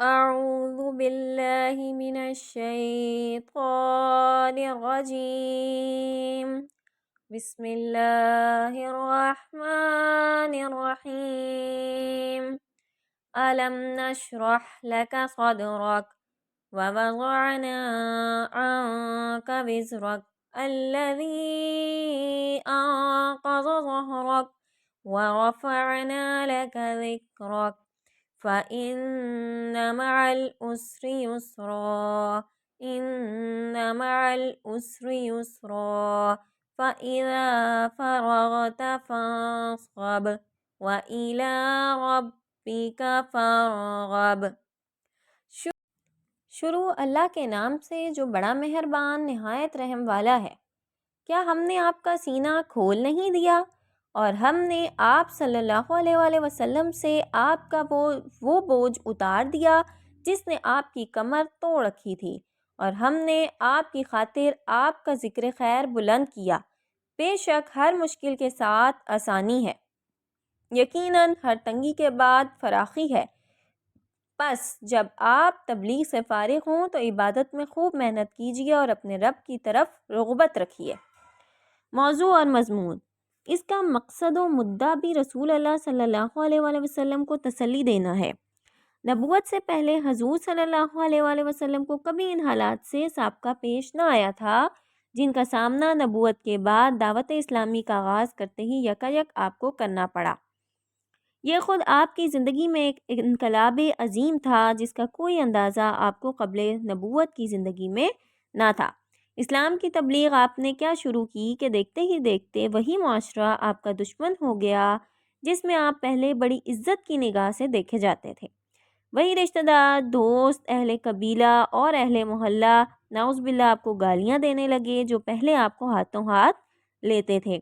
أعوذ بالله من الشيطان الرجيم بسم الله الرحمن الرحيم ألم نشرح لك صدرك ووضعنا عنك وزرك الذي أنقض ظهرك ورفعنا لك ذكرك فإن مع العسر يسرا إن مع العسر يسرا فإذا فرغت فانصب وإلى ربك فارغب۔ شروع اللہ کے نام سے جو بڑا مہربان نہایت رحم والا ہے۔ کیا ہم نے آپ کا سینہ کھول نہیں دیا اور ہم نے آپ صلی اللہ علیہ وآلہ وسلم سے آپ کا وہ بوجھ اتار دیا جس نے آپ کی کمر توڑ رکھی تھی، اور ہم نے آپ کی خاطر آپ کا ذکر خیر بلند کیا۔ بے شک ہر مشکل کے ساتھ آسانی ہے، یقیناً ہر تنگی کے بعد فراخی ہے۔ پس جب آپ تبلیغ سے فارغ ہوں تو عبادت میں خوب محنت کیجیے اور اپنے رب کی طرف رغبت رکھیے۔ موضوع اور مضمون: اس کا مقصد و مدعا بھی رسول اللہ صلی اللہ علیہ وآلہ وسلم کو تسلی دینا ہے۔ نبوت سے پہلے حضور صلی اللہ علیہ وآلہ وسلم کو کبھی ان حالات سے سابقہ پیش نہ آیا تھا جن کا سامنا نبوت کے بعد دعوت اسلامی کا آغاز کرتے ہی یکایک آپ کو کرنا پڑا۔ یہ خود آپ کی زندگی میں ایک انقلاب عظیم تھا جس کا کوئی اندازہ آپ کو قبل نبوت کی زندگی میں نہ تھا۔ اسلام کی تبلیغ آپ نے کیا شروع کی کہ دیکھتے ہی دیکھتے وہی معاشرہ آپ کا دشمن ہو گیا جس میں آپ پہلے بڑی عزت کی نگاہ سے دیکھے جاتے تھے۔ وہی رشتہ دار، دوست، اہل قبیلہ اور اہل محلہ نعوذ باللہ آپ کو گالیاں دینے لگے جو پہلے آپ کو ہاتھوں ہاتھ لیتے تھے۔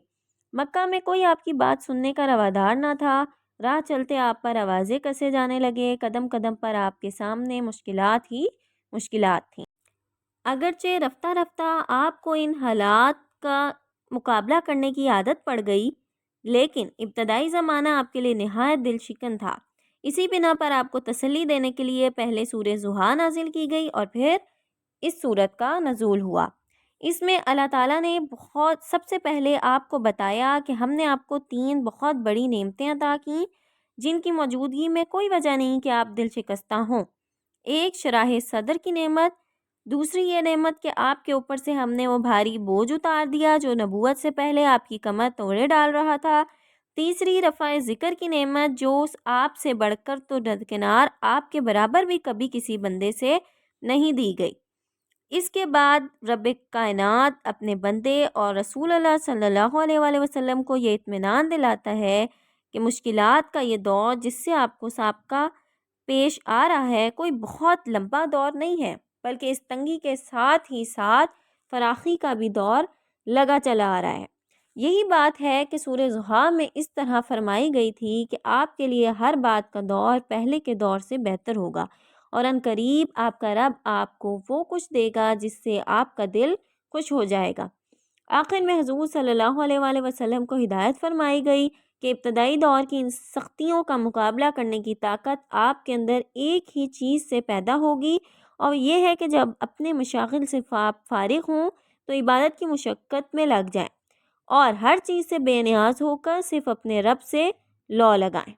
مکہ میں کوئی آپ کی بات سننے کا روادار نہ تھا۔ راہ چلتے آپ پر آوازیں کسے جانے لگے، قدم قدم پر آپ کے سامنے مشکلات ہی مشکلات تھیں۔ اگرچہ رفتہ رفتہ آپ کو ان حالات کا مقابلہ کرنے کی عادت پڑ گئی، لیکن ابتدائی زمانہ آپ کے لیے نہایت دل شکن تھا۔ اسی بنا پر آپ کو تسلی دینے کے لیے پہلے سورہ ضحیٰ نازل کی گئی اور پھر اس سورت کا نزول ہوا۔ اس میں اللہ تعالیٰ نے سب سے پہلے آپ کو بتایا کہ ہم نے آپ کو 3 بہت بڑی نعمتیں عطا کیں جن کی موجودگی میں کوئی وجہ نہیں کہ آپ دل شکستہ ہوں۔ ایک شرح صدر کی نعمت، دوسری یہ نعمت کہ آپ کے اوپر سے ہم نے وہ بھاری بوجھ اتار دیا جو نبوت سے پہلے آپ کی کمر توڑے ڈال رہا تھا، تیسری رفع ذکر کی نعمت جو آپ سے بڑھ کر تو درکنار آپ کے برابر بھی کبھی کسی بندے سے نہیں دی گئی۔ اس کے بعد رب کائنات اپنے بندے اور رسول اللہ صلی اللہ علیہ وآلہ وسلم کو یہ اطمینان دلاتا ہے کہ مشکلات کا یہ دور جس سے آپ کو سابقہ پیش آ رہا ہے کوئی بہت لمبا دور نہیں ہے، بلکہ اس تنگی کے ساتھ ہی ساتھ فراخی کا بھی دور لگا چلا آ رہا ہے۔ یہی بات ہے کہ سورہ ضحیٰ میں اس طرح فرمائی گئی تھی کہ آپ کے لیے ہر بات کا دور پہلے کے دور سے بہتر ہوگا، اور ان قریب آپ کا رب آپ کو وہ کچھ دے گا جس سے آپ کا دل خوش ہو جائے گا۔ آخر میں حضور صلی اللہ علیہ وآلہ وسلم کو ہدایت فرمائی گئی کہ ابتدائی دور کی ان سختیوں کا مقابلہ کرنے کی طاقت آپ کے اندر ایک ہی چیز سے پیدا ہوگی، اور یہ ہے کہ جب اپنے مشاغل سے فارغ ہوں تو عبادت کی مشقت میں لگ جائیں اور ہر چیز سے بے نیاز ہو کر صرف اپنے رب سے لو لگائیں۔